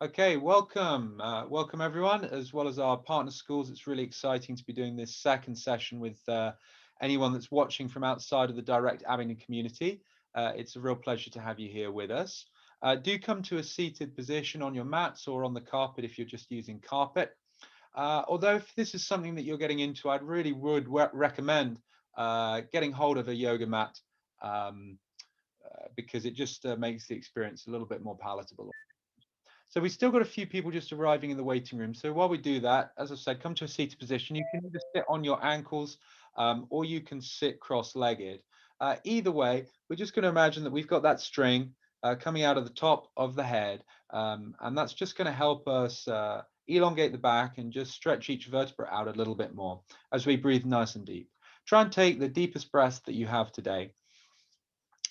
Okay, welcome. Welcome everyone, as well as our partner schools. It's really exciting to be doing this second session with anyone that's watching from outside of the direct Abingdon community. It's a real pleasure to have you here with us. Do come to a seated position on your mats or on the carpet if you're just using carpet. Although if this is something that you're getting into, I'd really would recommend getting hold of a yoga mat because it just makes the experience a little bit more palatable. So we still got a few people just arriving in the waiting room. So while we do that, as I said, come to a seated position. You can either sit on your ankles or you can sit cross-legged. Either way, we're just going to imagine that we've got that string coming out of the top of the head. And that's just going to help us elongate the back and just stretch each vertebra out a little bit more as we breathe nice and deep. Try and take the deepest breath that you have today.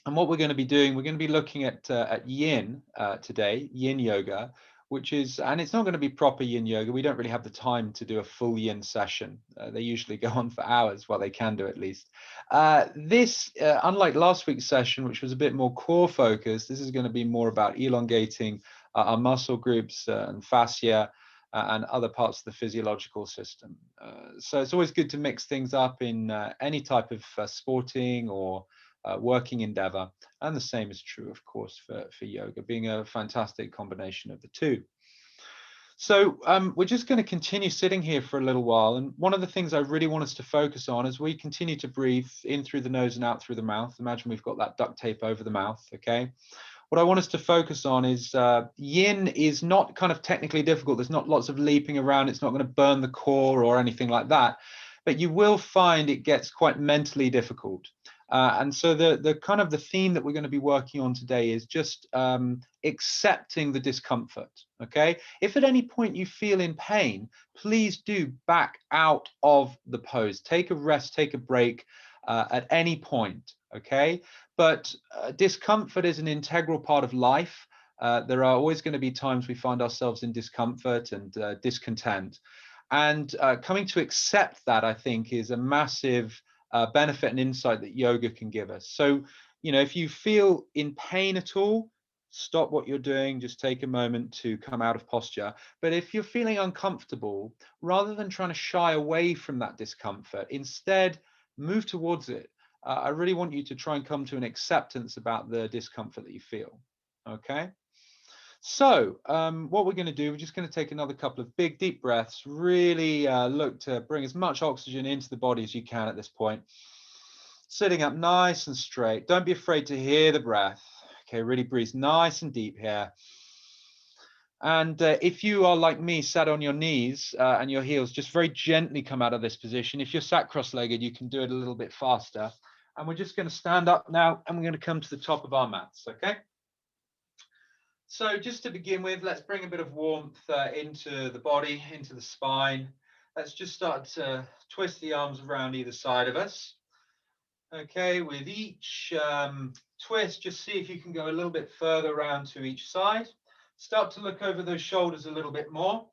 And what we're going to be doing, we're going to be looking at Yin today, Yin Yoga, which is, and it's not going to be proper Yin Yoga. We don't really have the time to do a full Yin session. They usually go on for hours, well, they can do at least. Unlike last week's session, which was a bit more core focused, this is going to be more about elongating our muscle groups and fascia and other parts of the physiological system. So it's always good to mix things up in any type of sporting or working endeavor. And the same is true, of course, for yoga, being a fantastic combination of the two. So we're just going to continue sitting here for a little while. And one of the things I really want us to focus on as we continue to breathe in through the nose and out through the mouth. Imagine we've got that duct tape over the mouth, okay? What I want us to focus on is Yin is not kind of technically difficult. There's not lots of leaping around. It's not going to burn the core or anything like that. But you will find it gets quite mentally difficult. And so the kind of the theme that we're going to be working on today is just accepting the discomfort, okay? If at any point you feel in pain, please do back out of the pose. Take a rest, take a break at any point, okay? But discomfort is an integral part of life. There are always going to be times we find ourselves in discomfort and discontent. And coming to accept that, I think, is a massive benefit and insight that yoga can give us. So, you know, if you feel in pain at all, stop what you're doing, just take a moment to come out of posture. But if you're feeling uncomfortable, rather than trying to shy away from that discomfort, instead move towards it. I really want you to try and come to an acceptance about the discomfort that you feel. Okay. So what we're going to do, we're just going to take another couple of big, deep breaths, really look to bring as much oxygen into the body as you can at this point. Sitting up nice and straight. Don't be afraid to hear the breath. Okay, really breathe nice and deep here. And if you are like me, sat on your knees and your heels, just very gently come out of this position. If you're sat cross-legged, you can do it a little bit faster. And we're just going to stand up now and we're going to come to the top of our mats, okay? So just to begin with, let's bring a bit of warmth into the body, into the spine. Let's just start to twist the arms around either side of us. Okay, with each twist, just see if you can go a little bit further around to each side. Start to look over those shoulders a little bit more.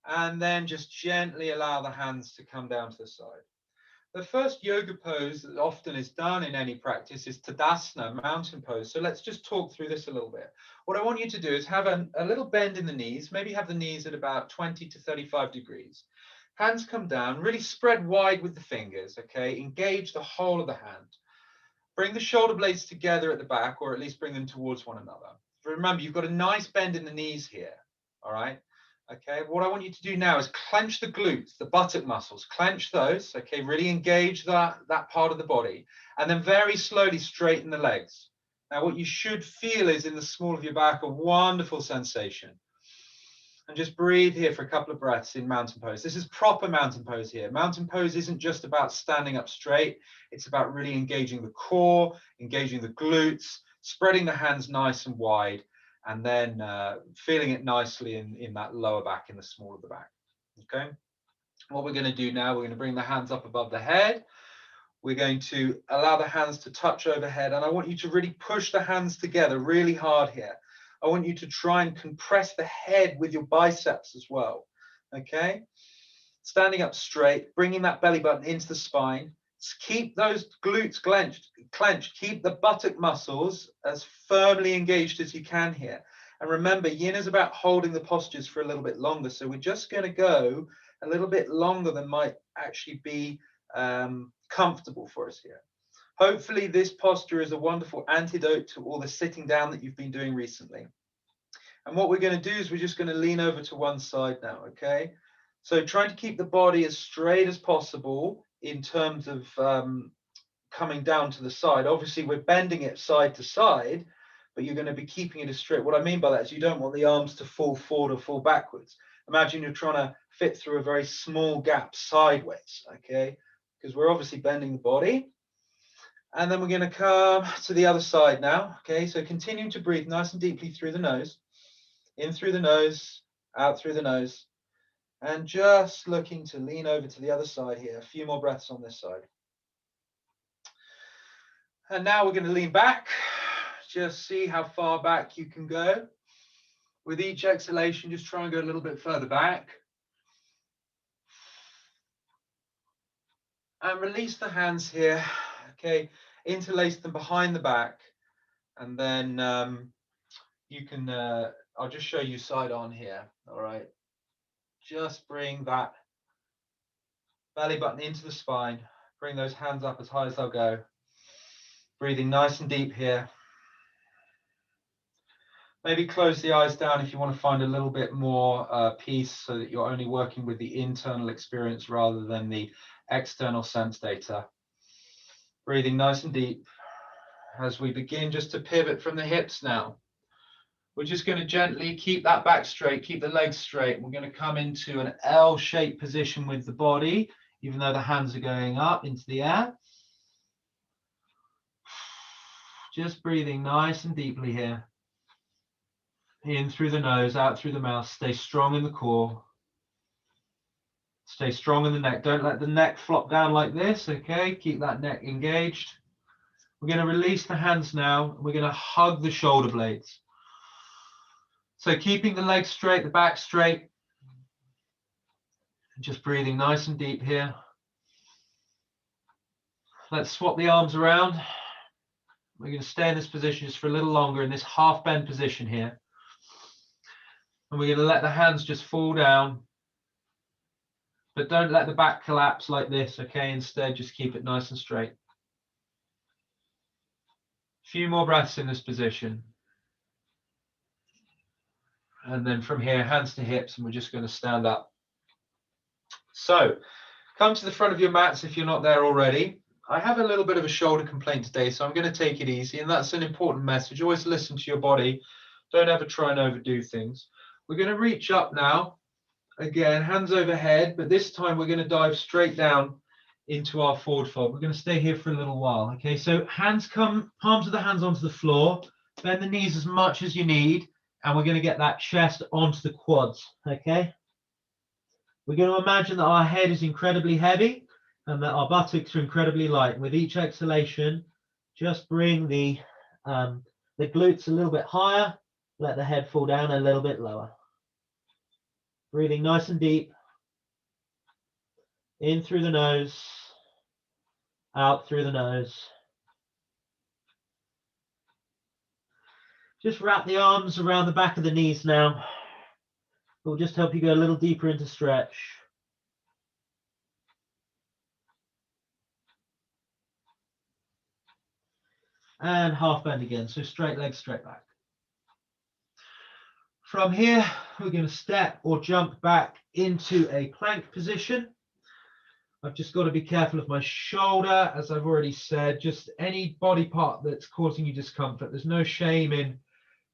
And then just gently allow the hands to come down to the side. The first yoga pose that often is done in any practice is Tadasana, mountain pose. So let's just talk through this a little bit. What I want you to do is have a little bend in the knees, maybe have the knees at about 20 to 35 degrees. Hands come down, really spread wide with the fingers, okay? Engage the whole of the hand. Bring the shoulder blades together at the back, or at least bring them towards one another. Remember, you've got a nice bend in the knees here, all right? Okay, what I want you to do now is clench the glutes, the buttock muscles, clench those, okay, really engage that part of the body, and then very slowly straighten the legs. Now, what you should feel is in the small of your back a wonderful sensation. And just breathe here for a couple of breaths in mountain pose. This is proper mountain pose here. Mountain pose isn't just about standing up straight. It's about really engaging the core, engaging the glutes, spreading the hands nice and wide, and then feeling it nicely in that lower back, in the small of the back. Okay. What we're going to do now, we're going to bring the hands up above the head. We're going to allow the hands to touch overhead. And I want you to really push the hands together really hard here. I want you to try and compress the head with your biceps as well. Okay. Standing up straight, bringing that belly button into the spine. Keep those glutes clenched. Keep the buttock muscles as firmly engaged as you can here. And remember, yin is about holding the postures for a little bit longer. So we're just going to go a little bit longer than might actually be comfortable for us here. Hopefully this posture is a wonderful antidote to all the sitting down that you've been doing recently. And what we're going to do is we're just going to lean over to one side now, okay? So trying to keep the body as straight as possible in terms of coming down to the side. Obviously, we're bending it side to side, but you're going to be keeping it as straight. What I mean by that is you don't want the arms to fall forward or fall backwards. Imagine you're trying to fit through a very small gap sideways, okay? Because we're obviously bending the body. And then we're going to come to the other side now, okay? So continuing to breathe nice and deeply through the nose. In through the nose, out through the nose. And just looking to lean over to the other side here. A few more breaths on this side. And now we're going to lean back. Just see how far back you can go. With each exhalation, just try and go a little bit further back. And release the hands here. Okay, interlace them behind the back. And then you can, I'll just show you side on here. All right. Just bring that belly button into the spine. Bring those hands up as high as they'll go. Breathing nice and deep here. Maybe close the eyes down if you want to find a little bit more peace so that you're only working with the internal experience rather than the external sense data. Breathing nice and deep as we begin just to pivot from the hips now. We're just going to gently keep that back straight, keep the legs straight. We're going to come into an L-shaped position with the body, even though the hands are going up into the air. Just breathing nice and deeply here. In through the nose, out through the mouth. Stay strong in the core. Stay strong in the neck. Don't let the neck flop down like this, okay? Keep that neck engaged. We're going to release the hands now. We're going to hug the shoulder blades. So keeping the legs straight, the back straight. Just breathing nice and deep here. Let's swap the arms around. We're going to stay in this position just for a little longer in this half bend position here. And we're going to let the hands just fall down. But don't let the back collapse like this, okay? Instead, just keep it nice and straight. A few more breaths in this position. And then from here, hands to hips, and we're just going to stand up. So, come to the front of your mats if you're not there already. I have a little bit of a shoulder complaint today, so I'm going to take it easy, and that's an important message. Always listen to your body. Don't ever try and overdo things. We're going to reach up now. Again, hands overhead, but this time we're going to dive straight down into our forward fold. We're going to stay here for a little while. Okay, so palms of the hands onto the floor, bend the knees as much as you need, and we're going to get that chest onto the quads. Okay, we're going to imagine that our head is incredibly heavy and that our buttocks are incredibly light. With each exhalation, just bring the glutes a little bit higher, let the head fall down a little bit lower. Breathing nice and deep, in through the nose, out through the nose. Just wrap the arms around the back of the knees now. It will just help you go a little deeper into stretch. And half bend again, so straight legs, straight back. From here, we're going to step or jump back into a plank position. I've just got to be careful of my shoulder, as I've already said, just any body part that's causing you discomfort. There's no shame in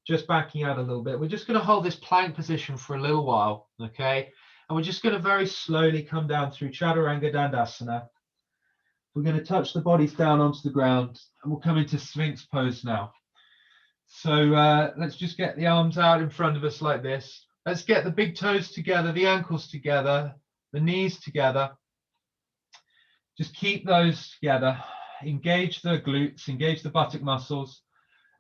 just backing out a little bit. We're just going to hold this plank position for a little while, okay? And we're just going to very slowly come down through Chaturanga Dandasana. We're going to touch the bodies down onto the ground, and we'll come into Sphinx pose now. So let's just get the arms out in front of us like this. Let's get the big toes together, the ankles together, the knees together. Just keep those together. Engage the glutes, engage the buttock muscles.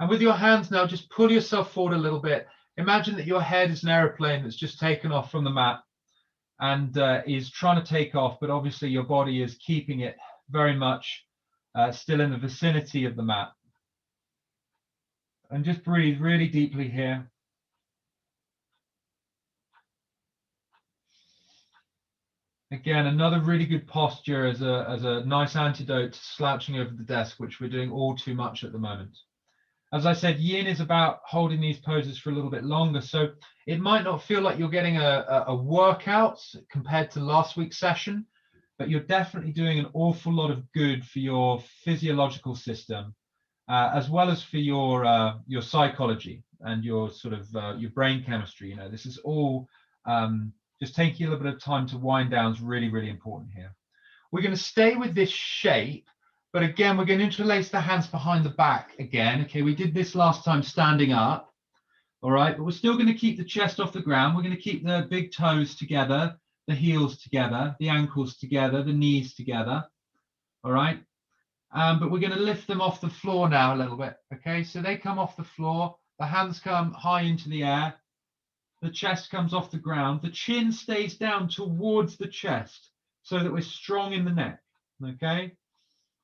And with your hands now, just pull yourself forward a little bit. Imagine that your head is an aeroplane that's just taken off from the mat and is trying to take off, but obviously your body is keeping it very much still in the vicinity of the mat. And just breathe really deeply here. Again, another really good posture as a nice antidote to slouching over the desk, which we're doing all too much at the moment. As I said, yin is about holding these poses for a little bit longer. So it might not feel like you're getting a workout compared to last week's session, but you're definitely doing an awful lot of good for your physiological system, as well as for your psychology and your sort of your brain chemistry. You know, this is all just taking a little bit of time to wind down is really, really important here. We're going to stay with this shape, but again, we're going to interlace the hands behind the back again. Okay, we did this last time standing up. All right, but we're still going to keep the chest off the ground. We're going to keep the big toes together, the heels together, the ankles together, the knees together. All right, but we're going to lift them off the floor now a little bit. Okay, so they come off the floor, the hands come high into the air, the chest comes off the ground, the chin stays down towards the chest so that we're strong in the neck. Okay,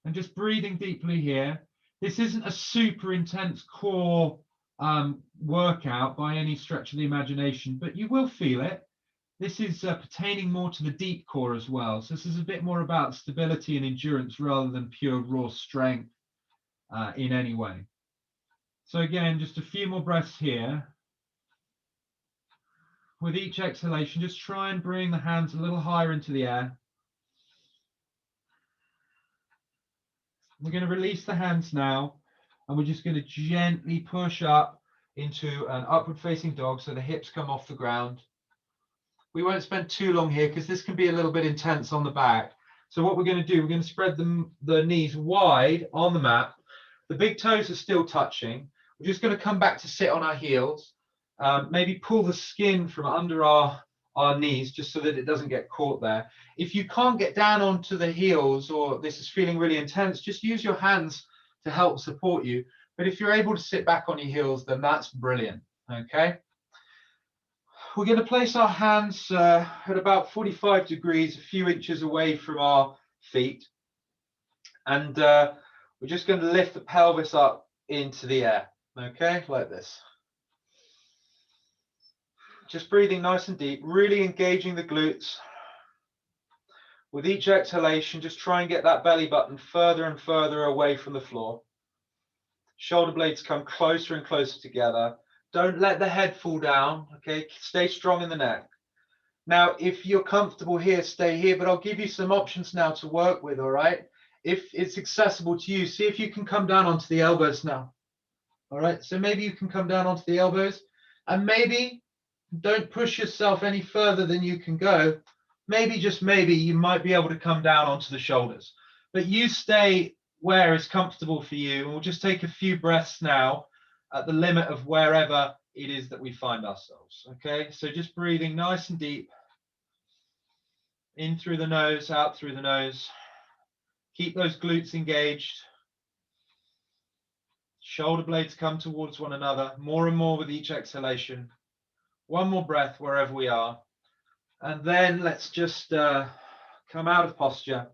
and just breathing deeply here. This isn't a super intense core workout by any stretch of the imagination, but you will feel it. This is pertaining more to the deep core as well. So this is a bit more about stability and endurance rather than pure raw strength in any way. So again, just a few more breaths here. With each exhalation, just try and bring the hands a little higher into the air. We're going to release the hands now, and we're just going to gently push up into an upward facing dog so the hips come off the ground. We won't spend too long here because this can be a little bit intense on the back. So what we're going to do, we're going to spread the knees wide on the mat. The big toes are still touching. We're just going to come back to sit on our heels. Maybe pull the skin from under our knees just so that it doesn't get caught there. If you can't get down onto the heels or this is feeling really intense, just use your hands to help support you. But if you're able to sit back on your heels, then that's brilliant. Okay. We're going to place our hands at about 45 degrees, a few inches away from our feet. And we're just going to lift the pelvis up into the air. Okay, like this. Just breathing nice and deep, really engaging the glutes. With each exhalation, just try and get that belly button further and further away from the floor. Shoulder blades come closer and closer together. Don't let the head fall down, okay? Stay strong in the neck. Now, if you're comfortable here, stay here, but I'll give you some options now to work with, all right? If it's accessible to you, see if you can come down onto the elbows now. All right, so maybe you can come down onto the elbows, and maybe don't push yourself any further than you can go. Maybe, just maybe, you might be able to come down onto the shoulders. But you stay where is comfortable for you. And we'll just take a few breaths now at the limit of wherever it is that we find ourselves. Okay, so just breathing nice and deep. In through the nose, out through the nose. Keep those glutes engaged. Shoulder blades come towards one another, more and more with each exhalation. One more breath wherever we are. And then let's just come out of posture.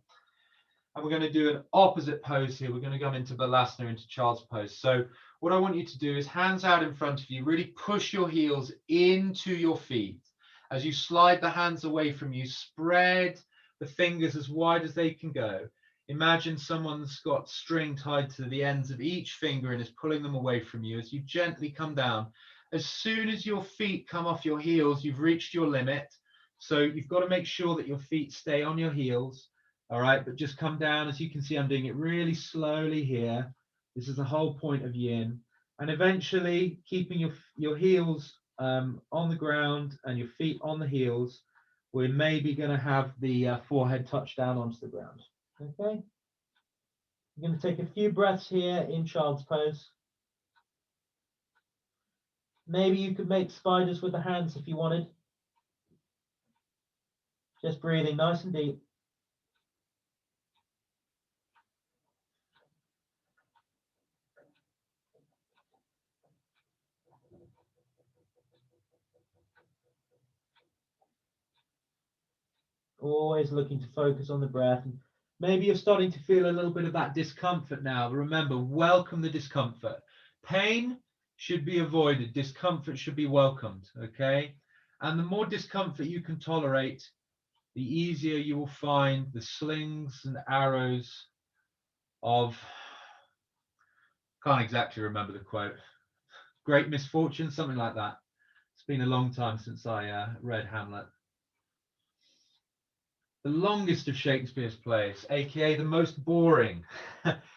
And we're going to do an opposite pose here. We're going to go into Balasana, into child's pose. So what I want you to do is hands out in front of you, really push your heels into your feet. As you slide the hands away from you, spread the fingers as wide as they can go. Imagine someone's got string tied to the ends of each finger and is pulling them away from you as you gently come down. As soon as your feet come off your heels, you've reached your limit. So you've got to make sure that your feet stay on your heels. All right, but just come down. As you can see, I'm doing it really slowly here. This is the whole point of yin. And eventually keeping your heels on the ground and your feet on the heels, we're maybe going to have the forehead touch down onto the ground. Okay. I'm going to take a few breaths here in child's pose. Maybe you could make spiders with the hands if you wanted. Just breathing nice and deep. Always looking to focus on the breath. Maybe you're starting to feel a little bit of that discomfort now. Remember, welcome the discomfort. Pain should be avoided. Discomfort should be welcomed, okay? And the more discomfort you can tolerate, the easier you will find the slings and arrows of, can't exactly remember the quote, great misfortune, something like that. It's been a long time since I read Hamlet. The longest of Shakespeare's plays, aka the most boring.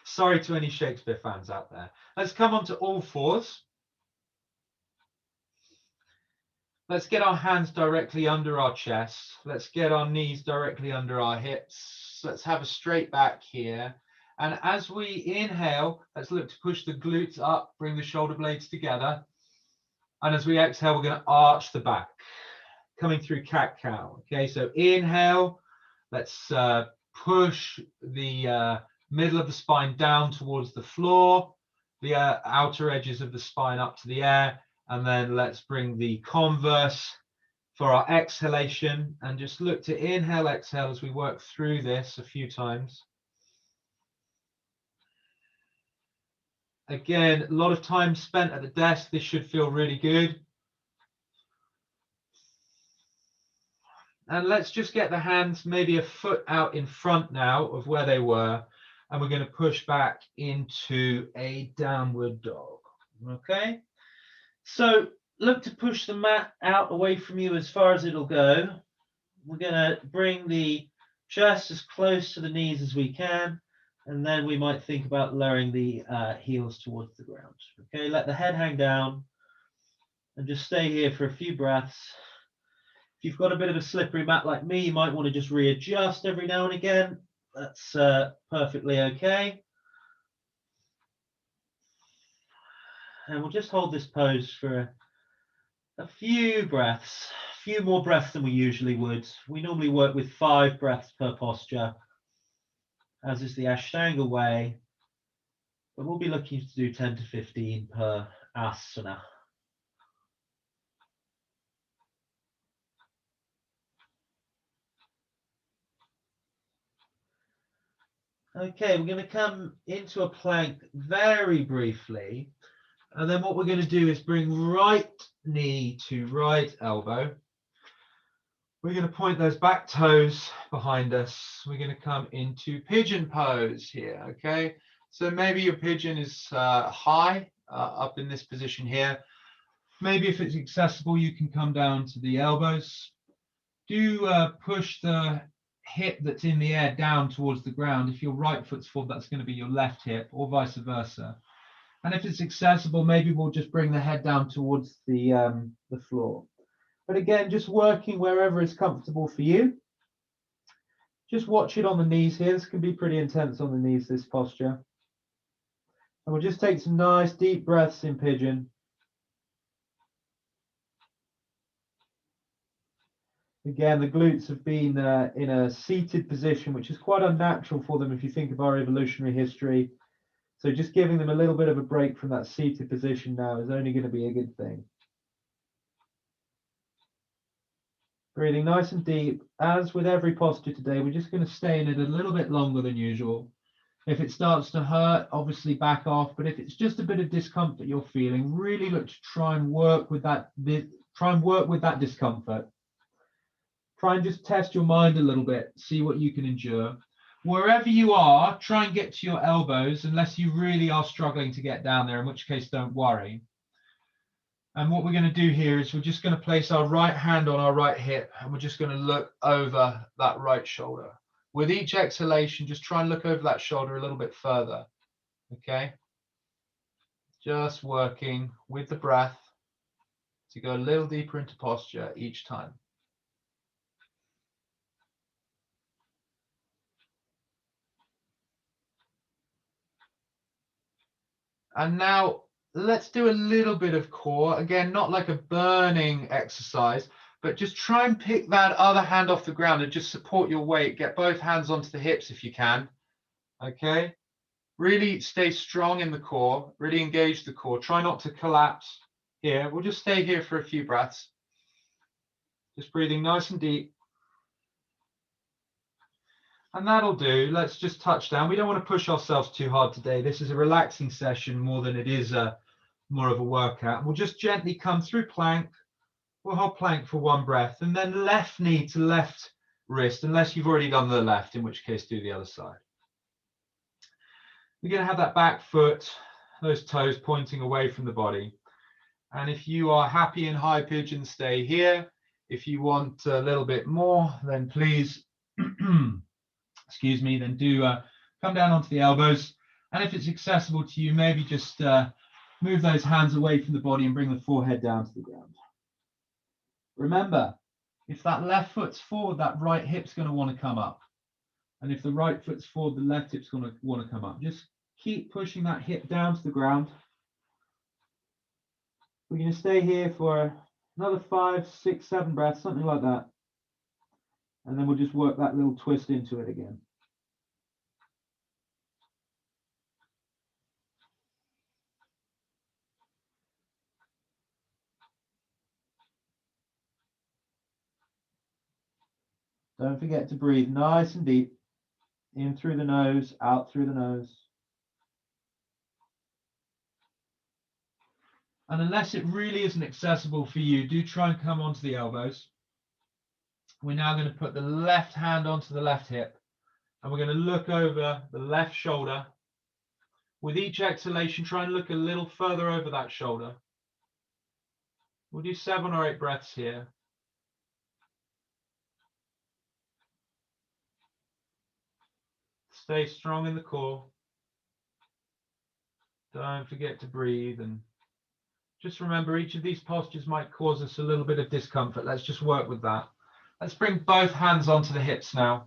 Sorry to any Shakespeare fans out there. Let's come on to all fours. Let's get our hands directly under our chest. Let's get our knees directly under our hips. Let's have a straight back here. And as we inhale, let's look to push the glutes up, bring the shoulder blades together. And as we exhale, we're going to arch the back, coming through cat-cow. Okay, so inhale. Let's push the middle of the spine down towards the floor, the outer edges of the spine up to the air, and then let's bring the converse for our exhalation, and just look to inhale, exhale as we work through this a few times. Again, a lot of time spent at the desk. This should feel really good. And let's just get the hands maybe a foot out in front now of where they were. And we're going to push back into a downward dog. Okay. So look to push the mat out away from you as far as it'll go. We're going to bring the chest as close to the knees as we can. And then we might think about lowering the heels towards the ground. Okay. Let the head hang down and just stay here for a few breaths. If you've got a bit of a slippery mat like me, you might want to just readjust every now and again. That's perfectly okay. And we'll just hold this pose for a few breaths, a few more breaths than we usually would. We normally work with 5 breaths per posture, as is the Ashtanga way, but we'll be looking to do 10 to 15 per asana. Okay, we're going to come into a plank very briefly. And then what we're going to do is bring right knee to right elbow. We're going to point those back toes behind us. We're going to come into pigeon pose here, okay? So maybe your pigeon is high up in this position here. Maybe if it's accessible, you can come down to the elbows. Do push the hip that's in the air down towards the ground. If your right foot's forward, that's going to be your left hip, or vice versa. And if it's accessible, maybe we'll just bring the head down towards the floor. But again, just working wherever is comfortable for you. Just watch it on the knees here. This can be pretty intense on the knees, this posture. And we'll just take some nice deep breaths in pigeon. Again, the glutes have been in a seated position, which is quite unnatural for them if you think of our evolutionary history. So just giving them a little bit of a break from that seated position now is only going to be a good thing. Breathing nice and deep. As with every posture today, we're just going to stay in it a little bit longer than usual. If it starts to hurt, obviously back off. But if it's just a bit of discomfort you're feeling, really look to try and work with that discomfort. Try and just test your mind a little bit, see what you can endure. Wherever you are, try and get to your elbows, unless you really are struggling to get down there, in which case don't worry. And what we're going to do here is we're just going to place our right hand on our right hip, and we're just going to look over that right shoulder. With each exhalation, just try and look over that shoulder a little bit further, okay? Just working with the breath to go a little deeper into posture each time. And now let's do a little bit of core. Again, not like a burning exercise, but just try and pick that other hand off the ground and just support your weight. Get both hands onto the hips if you can. Okay. Really stay strong in the core. Really engage the core. Try not to collapse here. We'll just stay here for a few breaths. Just breathing nice and deep. And that'll do. Let's just touch down. We don't want to push ourselves too hard today. This is a relaxing session more than it is more of a workout. We'll just gently come through plank. We'll hold plank for one breath, and then left knee to left wrist, unless you've already done the left, in which case do the other side. We're going to have that back foot, those toes pointing away from the body. And if you are happy in high pigeon, stay here. If you want a little bit more, then please, excuse me, then do come down onto the elbows. And if it's accessible to you, maybe just move those hands away from the body and bring the forehead down to the ground. Remember, if that left foot's forward, that right hip's going to want to come up. And if the right foot's forward, the left hip's going to want to come up. Just keep pushing that hip down to the ground. We're going to stay here for another 5, 6, 7 breaths, something like that. And then we'll just work that little twist into it again. Don't forget to breathe nice and deep. In through the nose, out through the nose. And unless it really isn't accessible for you, do try and come onto the elbows. We're now going to put the left hand onto the left hip, and we're going to look over the left shoulder. With each exhalation, try and look a little further over that shoulder. We'll do 7 or 8 breaths here. Stay strong in the core. Don't forget to breathe, and just remember each of these postures might cause us a little bit of discomfort. Let's just work with that. Let's bring both hands onto the hips now.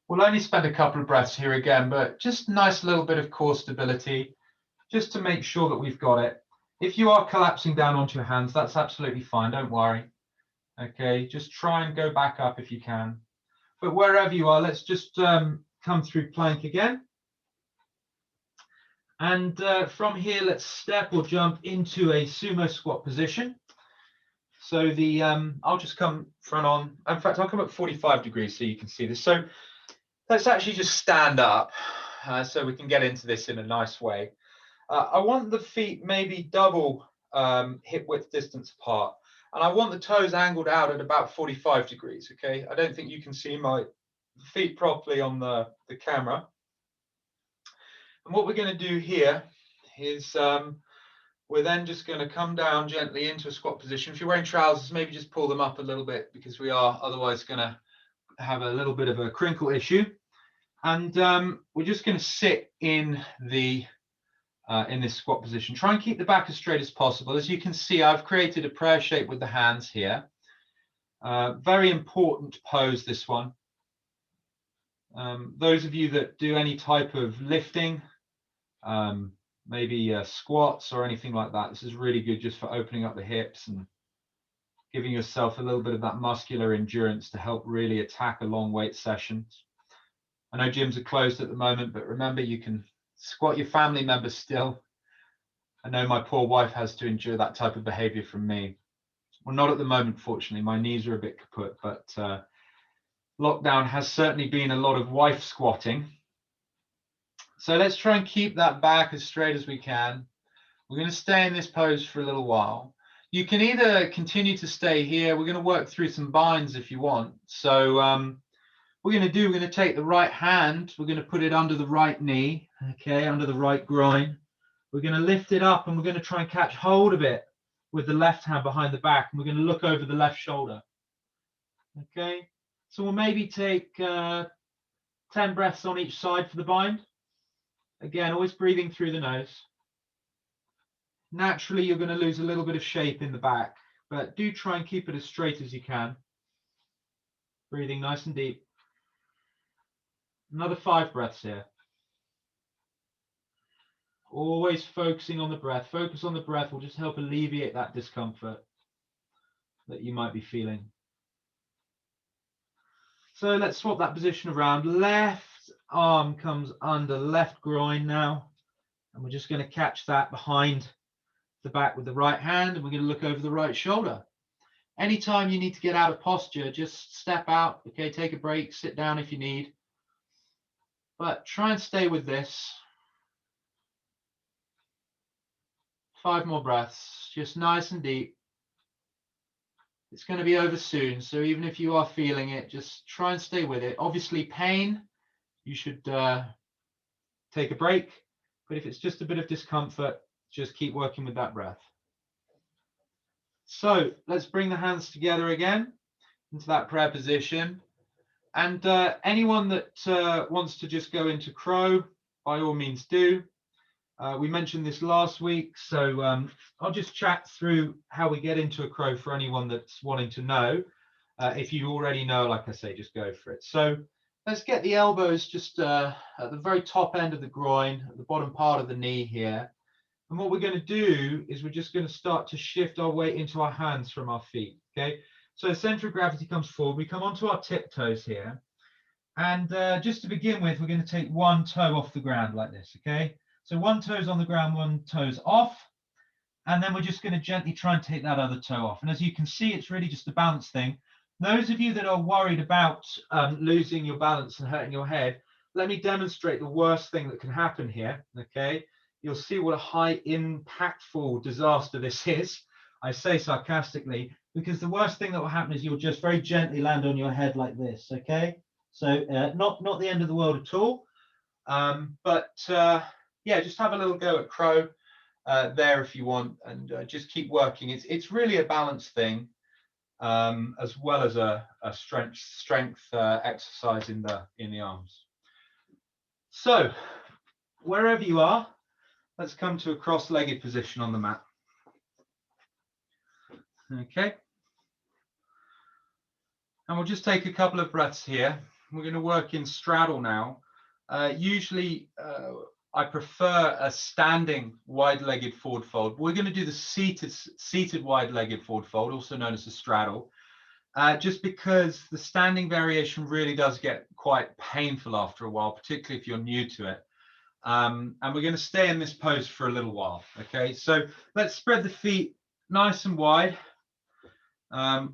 We'll only spend a couple of breaths here again, but just a nice little bit of core stability, just to make sure that we've got it. If you are collapsing down onto your hands, that's absolutely fine, don't worry. Okay, just try and go back up if you can. But wherever you are, let's just come through plank again. And from here, let's step or jump into a sumo squat position. So the I'll just come front on. In fact, I'll come at 45 degrees so you can see this. So let's actually just stand up so we can get into this in a nice way. I want the feet maybe double hip width distance apart. And I want the toes angled out at about 45 degrees, okay? I don't think you can see my feet properly on the camera. And what we're going to do here is we're then just going to come down gently into a squat position. If you're wearing trousers, maybe just pull them up a little bit, because we are otherwise going to have a little bit of a crinkle issue. And we're just going to sit in the in this squat position. Try and keep the back as straight as possible. As you can see, I've created a prayer shape with the hands here. Very important pose, this one. Those of you that do any type of lifting, maybe squats or anything like that, this is really good just for opening up the hips and giving yourself a little bit of that muscular endurance to help really attack a long weight session. I know gyms are closed at the moment, but remember, you can squat your family members still. I know my poor wife has to endure that type of behavior from me. Well, not at the moment, fortunately. My knees are a bit kaput, but lockdown has certainly been a lot of wife squatting. So let's try and keep that back as straight as we can. We're going to stay in this pose for a little while. You can either continue to stay here. We're going to work through some binds if you want. So we're going to take the right hand. We're going to put it under the right knee, okay, under the right groin. We're going to lift it up, and we're going to try and catch hold of it with the left hand behind the back. And we're going to look over the left shoulder. Okay, so we'll maybe take 10 breaths on each side for the bind. Again, always breathing through the nose. Naturally, you're going to lose a little bit of shape in the back, but do try and keep it as straight as you can. Breathing nice and deep. Another 5 breaths here. Always focusing on the breath. Focus on the breath will just help alleviate that discomfort that you might be feeling. So let's swap that position around. Left arm comes under left groin now. And we're just going to catch that behind the back with the right hand. And we're going to look over the right shoulder. Anytime you need to get out of posture, just step out. Okay, take a break, sit down if you need. But try and stay with this. 5 more breaths, just nice and deep. It's going to be over soon. So even if you are feeling it, just try and stay with it. Obviously, pain, you should take a break. But if it's just a bit of discomfort, just keep working with that breath. So let's bring the hands together again into that prayer position. And anyone that wants to just go into crow, by all means do. We mentioned this last week, so I'll just chat through how we get into a crow for anyone that's wanting to know. If you already know, like I say, just go for it. So let's get the elbows just at the very top end of the groin, at the bottom part of the knee here. And what we're going to do is we're just going to start to shift our weight into our hands from our feet, okay? So the center of gravity comes forward. We come onto our tiptoes here. And just to begin with, we're going to take one toe off the ground like this, okay? So one toe's on the ground, one toe's off. And then we're just going to gently try and take that other toe off. And as you can see, it's really just a balance thing. Those of you that are worried about losing your balance and hurting your head, let me demonstrate the worst thing that can happen here, okay? You'll see what a high impactful disaster this is. I say sarcastically, because the worst thing that will happen is you'll just very gently land on your head like this, okay? So not the end of the world at all, but yeah, just have a little go at crow there if you want, and just keep working. It's really a balance thing, as well as a strength exercise in the arms. So wherever you are, let's come to a cross-legged position on the mat. Okay, and we'll just take a couple of breaths here. We're going to work in straddle now. Usually I prefer a standing wide-legged forward fold. We're going to do the seated wide-legged forward fold, also known as a straddle, just because the standing variation really does get quite painful after a while, particularly if you're new to it. And we're going to stay in this pose for a little while. Okay, so let's spread the feet nice and wide.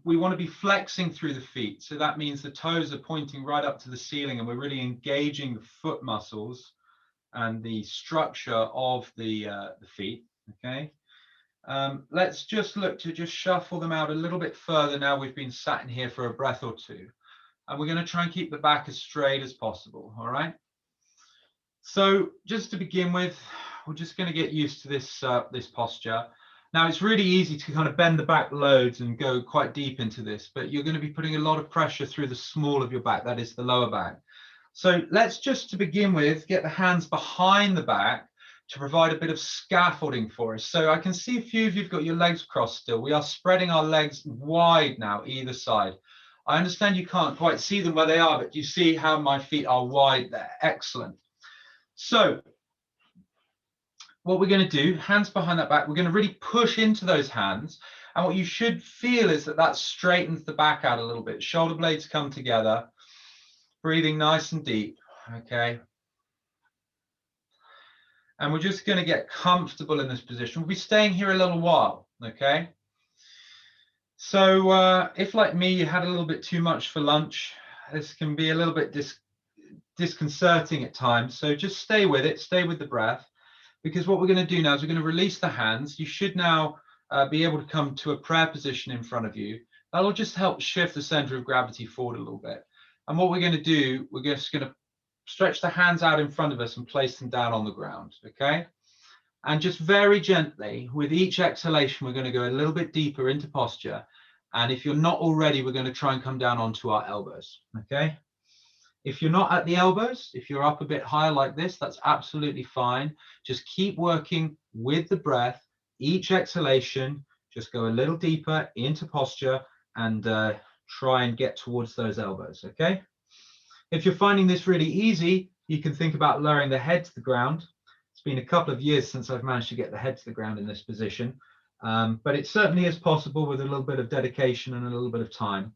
We want to be flexing through the feet, so that means the toes are pointing right up to the ceiling, and we're really engaging the foot muscles and the structure of the feet. Okay, let's just look to just shuffle them out a little bit further now we've been sat in here for a breath or two, and we're going to try and keep the back as straight as possible. All right, so just to begin with, we're just going to get used to this this posture. Now, it's really easy to kind of bend the back loads and go quite deep into this, but you're going to be putting a lot of pressure through the small of your back, that is the lower back. So let's just to begin with, get the hands behind the back to provide a bit of scaffolding for us. So I can see a few of you've got your legs crossed still. We are spreading our legs wide now, either side. I understand you can't quite see them where they are, but you see how my feet are wide there. Excellent. So what we're going to do, hands behind that back, we're going to really push into those hands. And what you should feel is that that straightens the back out a little bit. Shoulder blades come together, breathing nice and deep. Okay. And we're just going to get comfortable in this position. We'll be staying here a little while. Okay. So if, like me, you had a little bit too much for lunch, this can be a little bit disconcerting at times. So just stay with it, stay with the breath. Because what we're going to do now is we're going to release the hands. You should now be able to come to a prayer position in front of you. That'll just help shift the center of gravity forward a little bit. And what we're going to do, we're just going to stretch the hands out in front of us and place them down on the ground, okay? And just very gently, with each exhalation, we're going to go a little bit deeper into posture. And if you're not already, we're going to try and come down onto our elbows, okay? If you're not at the elbows, if you're up a bit higher like this, that's absolutely fine. Just keep working with the breath. Each exhalation, just go a little deeper into posture and try and get towards those elbows, okay? If you're finding this really easy, you can think about lowering the head to the ground. It's been a couple of years since I've managed to get the head to the ground in this position, but it certainly is possible with a little bit of dedication and a little bit of time.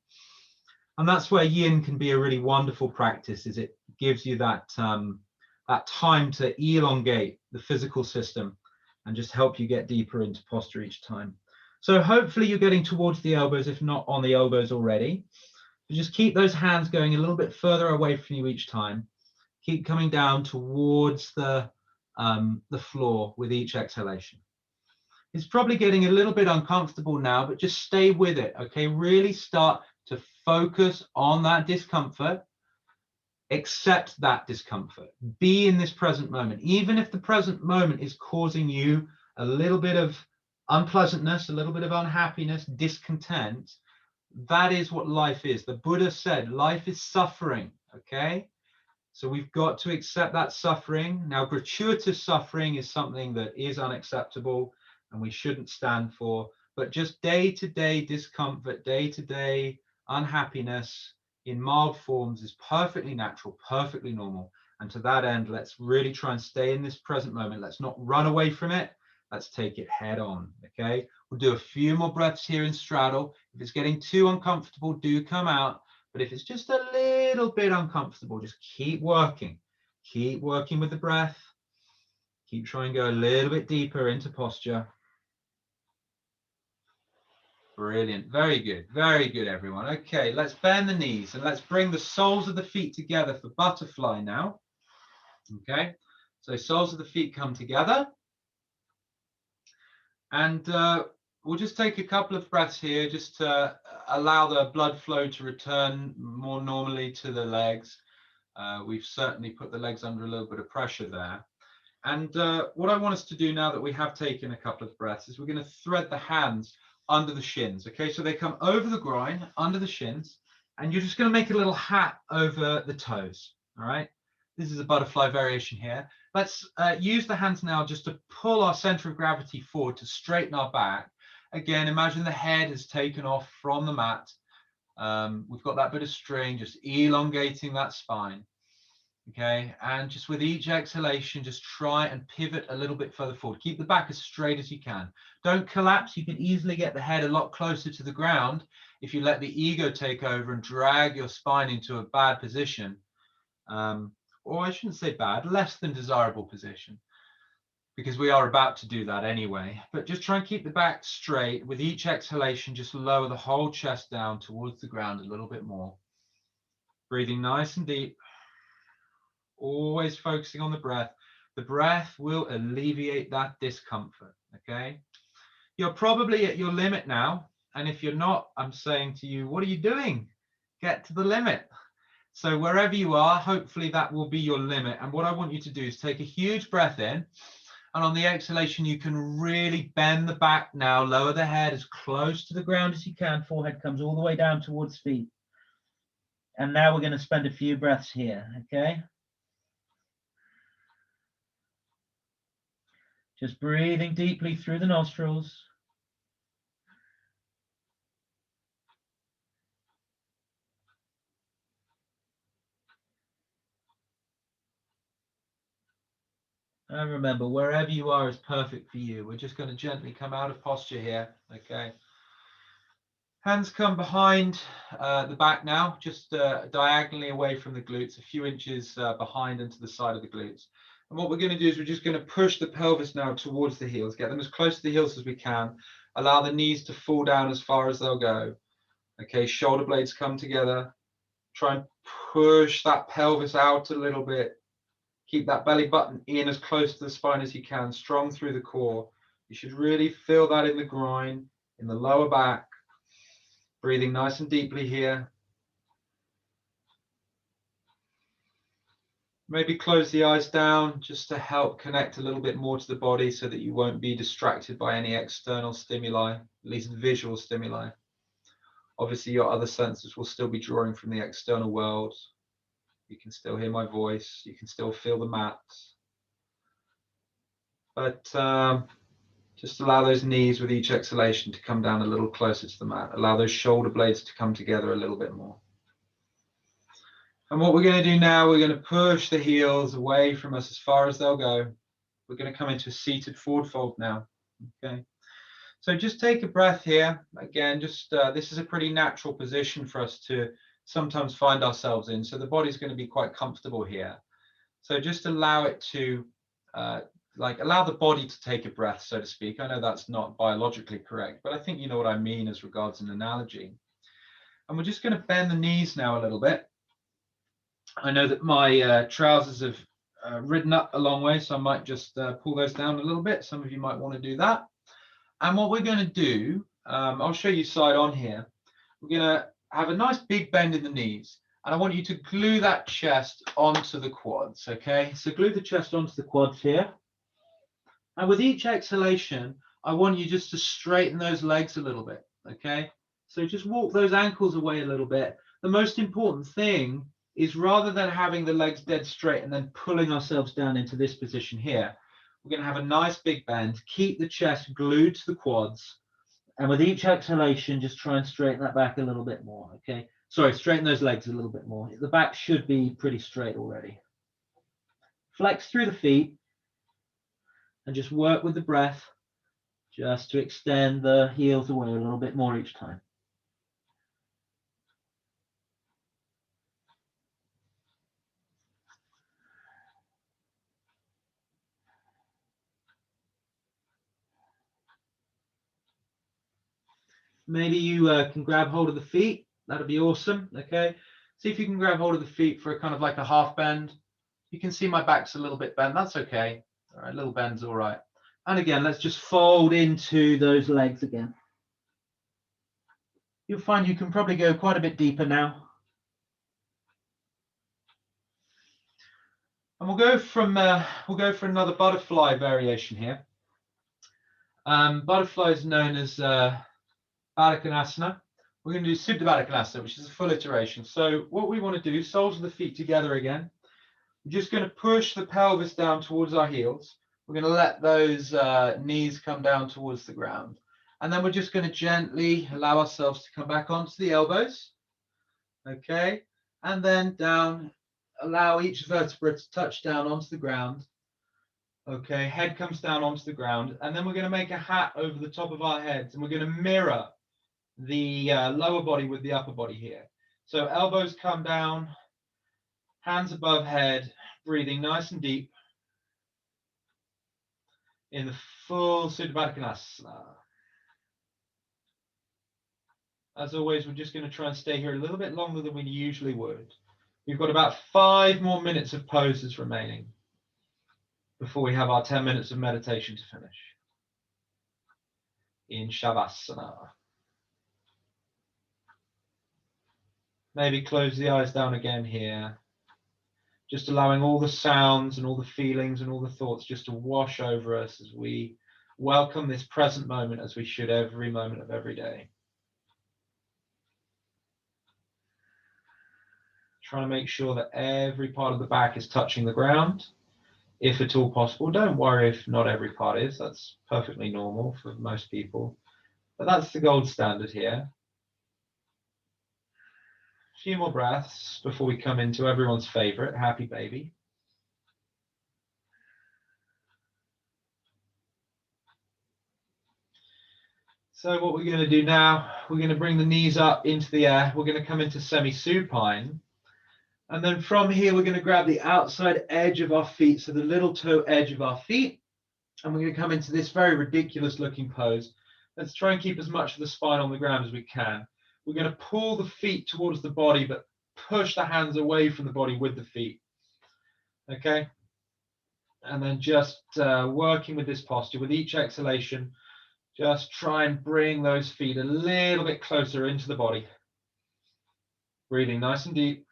And that's where Yin can be a really wonderful practice, is it gives you that, that time to elongate the physical system and just help you get deeper into posture each time. So hopefully you're getting towards the elbows, if not on the elbows already. So just keep those hands going a little bit further away from you each time. Keep coming down towards the floor with each exhalation. It's probably getting a little bit uncomfortable now, but just stay with it, okay? Really start to focus on that discomfort. Accept that discomfort. Be in this present moment. Even if the present moment is causing you a little bit of unpleasantness, a little bit of unhappiness, discontent, that is what life is. The Buddha said, life is suffering, okay? So we've got to accept that suffering. Now, gratuitous suffering is something that is unacceptable and we shouldn't stand for, but just day-to-day discomfort, day-to-day unhappiness in mild forms is perfectly natural, perfectly normal. And to that end, let's really try and stay in this present moment. Let's not run away from it. Let's take it head on, okay? We'll do a few more breaths here in straddle. If it's getting too uncomfortable, do come out. But if it's just a little bit uncomfortable, just keep working. Keep working with the breath. Keep trying to go a little bit deeper into posture. Brilliant. Very good, everyone. Okay, let's bend the knees and let's bring the soles of the feet together for butterfly now. Okay, so soles of the feet come together. And we'll just take a couple of breaths here just to allow the blood flow to return more normally to the legs. We've certainly put the legs under a little bit of pressure there. And what I want us to do now that we have taken a couple of breaths is we're going to thread the hands under the shins. Okay, so they come over the groin, under the shins, and you're just going to make a little hat over the toes. All right, this is a butterfly variation here. Let's use the hands now just to pull our center of gravity forward to straighten our back. Again, imagine the head is taken off from the mat. We've got that bit of string, just elongating that spine. Okay, and just with each exhalation, just try and pivot a little bit further forward. Keep the back as straight as you can. Don't collapse. You can easily get the head a lot closer to the ground if you let the ego take over and drag your spine into a bad position. Or I shouldn't say bad, less than desirable position, because we are about to do that anyway. But just try and keep the back straight. With each exhalation, just lower the whole chest down towards the ground a little bit more. Breathing nice and deep. Always focusing on the breath. The breath will alleviate that discomfort, okay? You're probably at your limit now. And if you're not, I'm saying to you, what are you doing? Get to the limit. So wherever you are, hopefully that will be your limit. And what I want you to do is take a huge breath in. And on the exhalation, you can really bend the back now. Lower the head as close to the ground as you can. Forehead comes all the way down towards feet. And now we're going to spend a few breaths here, okay? Just breathing deeply through the nostrils. And remember, wherever you are is perfect for you. We're just going to gently come out of posture here, okay? Hands come behind the back now, just diagonally away from the glutes, a few inches behind and to the side of the glutes. And what we're going to do is we're just going to push the pelvis now towards the heels, get them as close to the heels as we can, allow the knees to fall down as far as they'll go. Okay, shoulder blades come together. Try and push that pelvis out a little bit. Keep that belly button in as close to the spine as you can, strong through the core. You should really feel that in the groin, in the lower back. Breathing nice and deeply here. Maybe close the eyes down just to help connect a little bit more to the body so that you won't be distracted by any external stimuli, at least visual stimuli. Obviously, your other senses will still be drawing from the external world. You can still hear my voice. You can still feel the mat. But just allow those knees with each exhalation to come down a little closer to the mat. Allow those shoulder blades to come together a little bit more. And what we're going to do now, we're going to push the heels away from us as far as they'll go. We're going to come into a seated forward fold now. Okay. So just take a breath here. Again, just this is a pretty natural position for us to sometimes find ourselves in. So the body's going to be quite comfortable here. So just allow it to, allow the body to take a breath, so to speak. I know that's not biologically correct, but I think you know what I mean as regards an analogy. And we're just going to bend the knees now a little bit. I know that my trousers have ridden up a long way, so I might just pull those down a little bit. Some of you might want to do that. And what we're going to do, I'll show you side on here. We're going to have a nice big bend in the knees. And I want you to glue that chest onto the quads, okay? So glue the chest onto the quads here. And with each exhalation, I want you just to straighten those legs a little bit, okay? So just walk those ankles away a little bit. The most important thing is, rather than having the legs dead straight and then pulling ourselves down into this position here, we're going to have a nice big bend, keep the chest glued to the quads, and with each exhalation, just try and straighten that back a little bit more, okay? Sorry, straighten those legs a little bit more. The back should be pretty straight already. Flex through the feet and just work with the breath just to extend the heels away a little bit more each time. Maybe you can grab hold of the feet. That'd be awesome, okay? See if you can grab hold of the feet for a kind of like a half bend. You can see my back's a little bit bent. That's okay. All right, little bend's all right. And again, let's just fold into those legs again. You'll find you can probably go quite a bit deeper now. And we'll go for another butterfly variation here. Butterfly is known as Tadasana. We're going to do Supine Twist, which is a full iteration. So what we want to do, soles of the feet together again. We're just going to push the pelvis down towards our heels. We're going to let those knees come down towards the ground. And then we're just going to gently allow ourselves to come back onto the elbows. Okay. And then down, allow each vertebra to touch down onto the ground. Okay. Head comes down onto the ground. And then we're going to make a hat over the top of our heads. And we're going to mirror the lower body with the upper body here. So elbows come down, hands above head, breathing nice and deep in the full Supine. As always, we're just going to try and stay here a little bit longer than we usually would. We've got about 5 more minutes of poses remaining before we have our 10 minutes of meditation to finish in Shavasana. Maybe close the eyes down again here. Just allowing all the sounds and all the feelings and all the thoughts just to wash over us as we welcome this present moment, as we should every moment of every day. Try and make sure that every part of the back is touching the ground, if at all possible. Don't worry if not every part is. That's perfectly normal for most people. But that's the gold standard here. A few more breaths before we come into everyone's favorite, happy baby. So what we're going to do now, we're going to bring the knees up into the air. We're going to come into semi-supine. And then from here, we're going to grab the outside edge of our feet, so the little toe edge of our feet. And we're going to come into this very ridiculous looking pose. Let's try and keep as much of the spine on the ground as we can. We're going to pull the feet towards the body, but push the hands away from the body with the feet. Okay? And then just working with this posture, with each exhalation, just try and bring those feet a little bit closer into the body. Breathing nice and deep.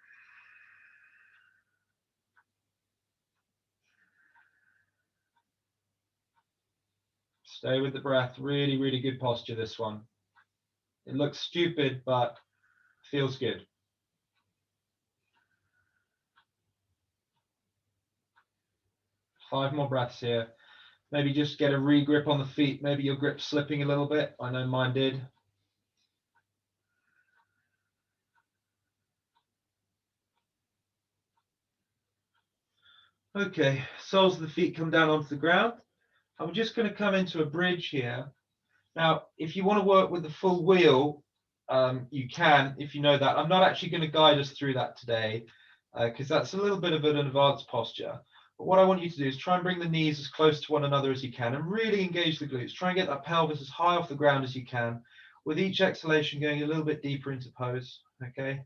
Stay with the breath. Really, really good posture, this one. It looks stupid, but feels good. Five more breaths here. Maybe just get a re-grip on the feet. Maybe your grip's slipping a little bit. I know mine did. Okay, soles of the feet come down onto the ground. And we're just going to come into a bridge here. Now, if you want to work with the full wheel, you can, if you know that. I'm not actually going to guide us through that today, because that's a little bit of an advanced posture. But what I want you to do is try and bring the knees as close to one another as you can and really engage the glutes. Try and get that pelvis as high off the ground as you can, with each exhalation going a little bit deeper into pose, okay?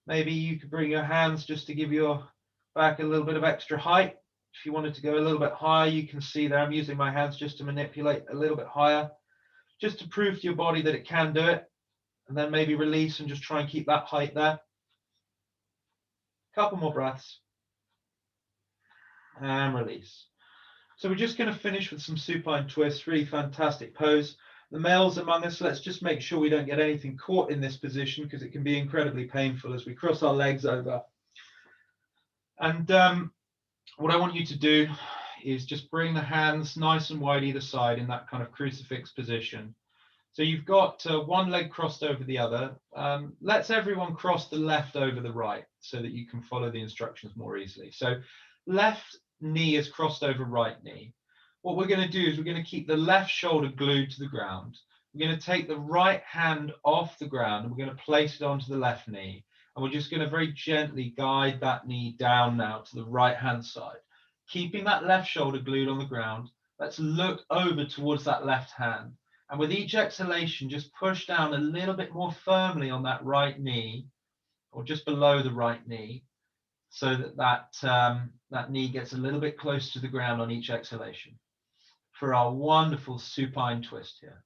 Maybe you could bring your hands just to give your back a little bit of extra height. If you wanted to go a little bit higher, you can see there I'm using my hands just to manipulate a little bit higher, just to prove to your body that it can do it. And then maybe release and just try and keep that height there. Couple more breaths. And release. So we're just going to finish with some supine twists. Really fantastic pose. The males among us, let's just make sure we don't get anything caught in this position, because it can be incredibly painful as we cross our legs over. And what I want you to do is just bring the hands nice and wide either side in that kind of crucifix position. So you've got one leg crossed over the other. Let's everyone cross the left over the right so that you can follow the instructions more easily. So left knee is crossed over right knee. What we're going to do is we're going to keep the left shoulder glued to the ground. We're going to take the right hand off the ground and we're going to place it onto the left knee. And we're just going to very gently guide that knee down now to the right hand side. Keeping that left shoulder glued on the ground, let's look over towards that left hand. And with each exhalation, just push down a little bit more firmly on that right knee, or just below the right knee, so that that knee gets a little bit close to the ground on each exhalation for our wonderful supine twist here.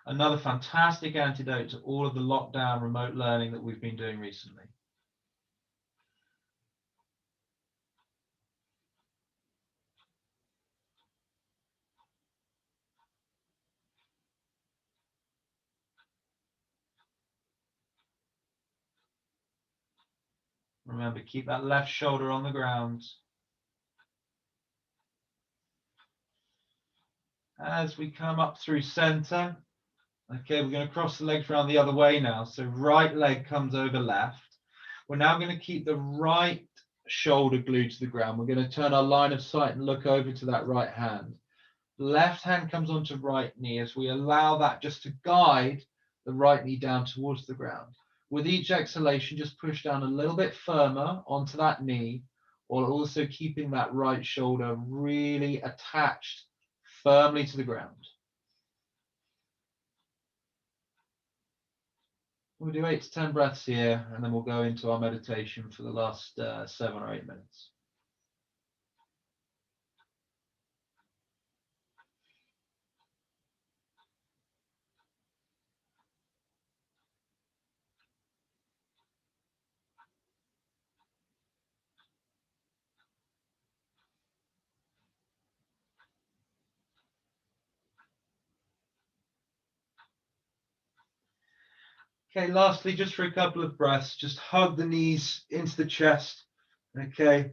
Another fantastic antidote to all of the lockdown remote learning that we've been doing recently. Remember, keep that left shoulder on the ground. As we come up through center, okay, we're going to cross the legs around the other way now. So right leg comes over left. We're now going to keep the right shoulder glued to the ground. We're going to turn our line of sight and look over to that right hand. Left hand comes onto right knee as we allow that just to guide the right knee down towards the ground. With each exhalation, just push down a little bit firmer onto that knee, while also keeping that right shoulder really attached firmly to the ground. We'll do 8 to 10 breaths here, and then we'll go into our meditation for the last 7 or 8 minutes. Okay, lastly, just for a couple of breaths, just hug the knees into the chest. Okay,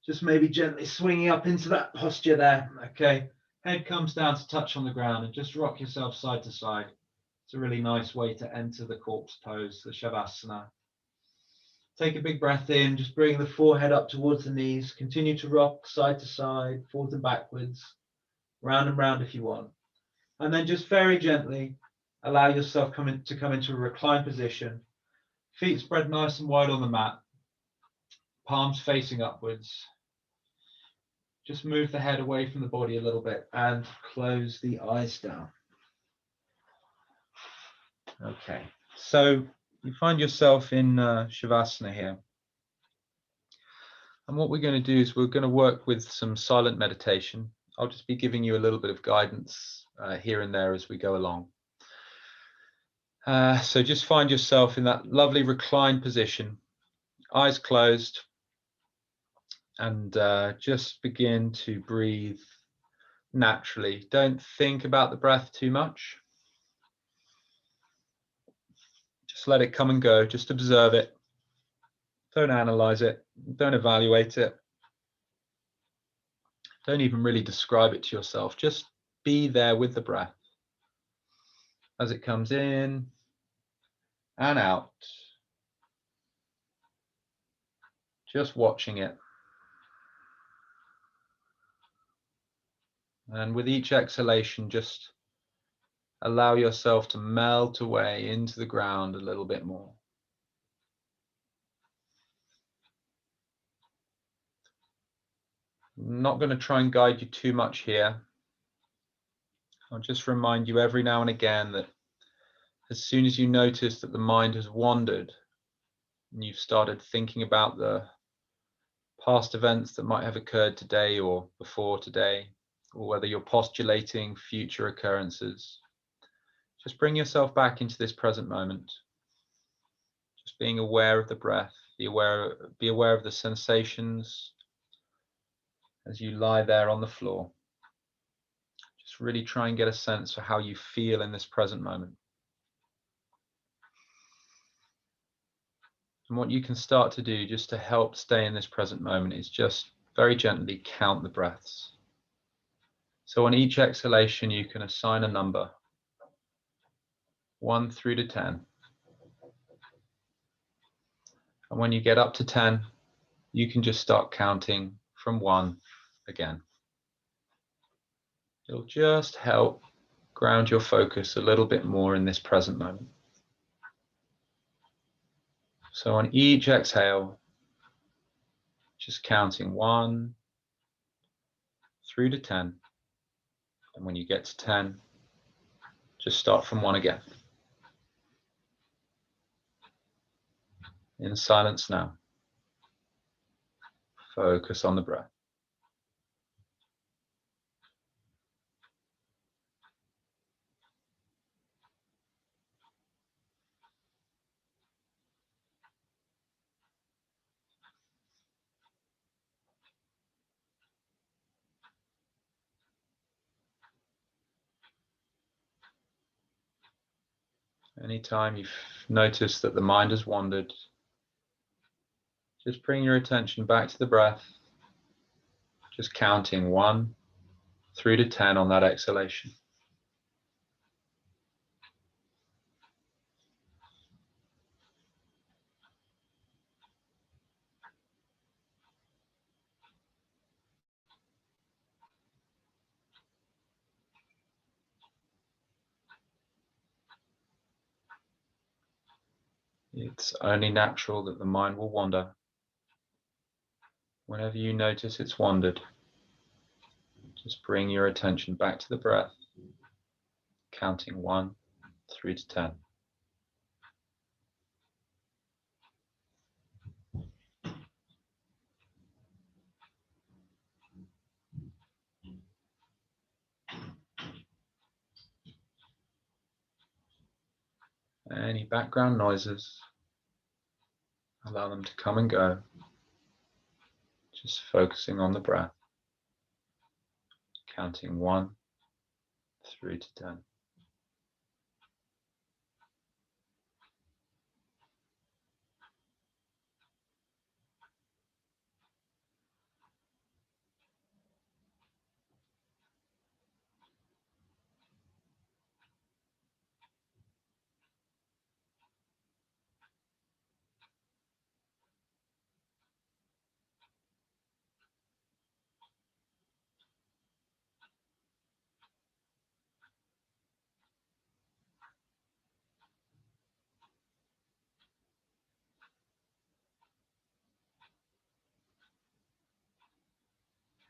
just maybe gently swinging up into that posture there. Okay, head comes down to touch on the ground and just rock yourself side to side. It's a really nice way to enter the corpse pose, the Shavasana. Take a big breath in, just bring the forehead up towards the knees. Continue to rock side to side, forwards and backwards, round and round if you want. And then just very gently allow yourself to come into a reclined position. Feet spread nice and wide on the mat, palms facing upwards. Just move the head away from the body a little bit and close the eyes down. Okay, so you find yourself in Shavasana here. And what we're going to do is we're going to work with some silent meditation. I'll just be giving you a little bit of guidance here and there as we go along. So just find yourself in that lovely reclined position, eyes closed, and just begin to breathe naturally. Don't think about the breath too much. Just let it come and go. Just observe it. Don't analyze it. Don't evaluate it. Don't even really describe it to yourself. Just be there with the breath as it comes in and out. Just watching it. And with each exhalation, just allow yourself to melt away into the ground a little bit more. I'm not going to try and guide you too much here. I'll just remind you every now and again that As soon as you notice that the mind has wandered and you've started thinking about the past events that might have occurred today or before today, or whether you're postulating future occurrences, just bring yourself back into this present moment. Just being aware of the breath, be aware of the sensations as you lie there on the floor. Just really try and get a sense for how you feel in this present moment. And what you can start to do just to help stay in this present moment is just very gently count the breaths. So on each exhalation, you can assign a number, 1 through to 10. And when you get up to 10, you can just start counting from 1 again. It'll just help ground your focus a little bit more in this present moment. So on each exhale, just counting 1 through to 10. And when you get to 10, just start from 1 again. In silence now. Focus on the breath. Anytime you've noticed that the mind has wandered, just bring your attention back to the breath, just counting 1 through to 10 on that exhalation. It's only natural that the mind will wander. Whenever you notice it's wandered, just bring your attention back to the breath, counting 1 through to 10. Any background noises, allow them to come and go, just focusing on the breath, counting 1 through to 10.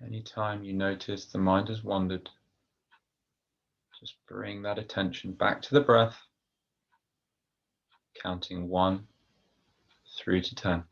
Anytime you notice the mind has wandered, just bring that attention back to the breath, counting 1 through to 10.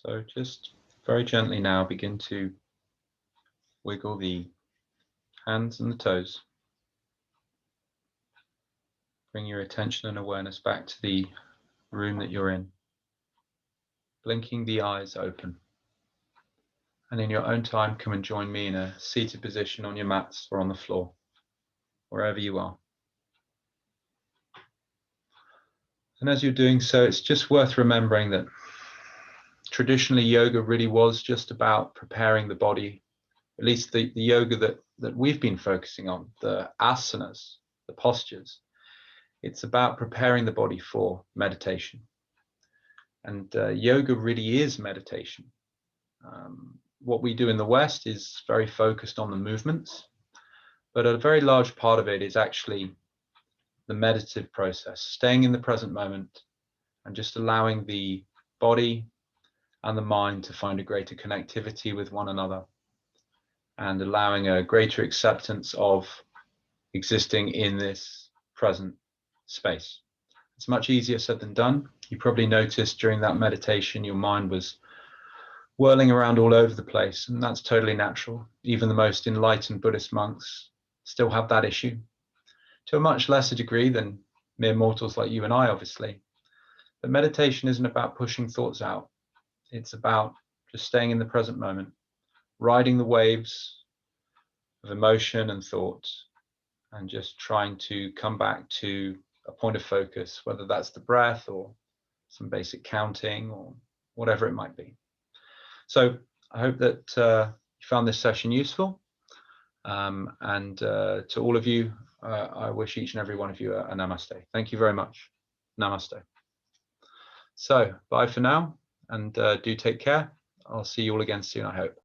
So just very gently now begin to wiggle the hands and the toes. Bring your attention and awareness back to the room that you're in, blinking the eyes open. And in your own time, come and join me in a seated position on your mats or on the floor, wherever you are. And as you're doing so, it's just worth remembering that traditionally yoga really was just about preparing the body, at least the yoga that we've been focusing on, the asanas, the postures. It's about preparing the body for meditation. And yoga really is meditation. What we do in the West is very focused on the movements, but a very large part of it is actually the meditative process, staying in the present moment and just allowing the body and the mind to find a greater connectivity with one another and allowing a greater acceptance of existing in this present space. It's much easier said than done. You probably noticed during that meditation your mind was whirling around all over the place, and that's totally natural. Even the most enlightened Buddhist monks still have that issue, to a much lesser degree than mere mortals like you and I, obviously. But meditation isn't about pushing thoughts out. It's about just staying in the present moment, riding the waves of emotion and thought, and just trying to come back to a point of focus, whether that's the breath or some basic counting or whatever it might be. So I hope that you found this session useful. And to all of you, I wish each and every one of you a namaste. Thank you very much. Namaste. So bye for now, and do take care. I'll see you all again soon, I hope.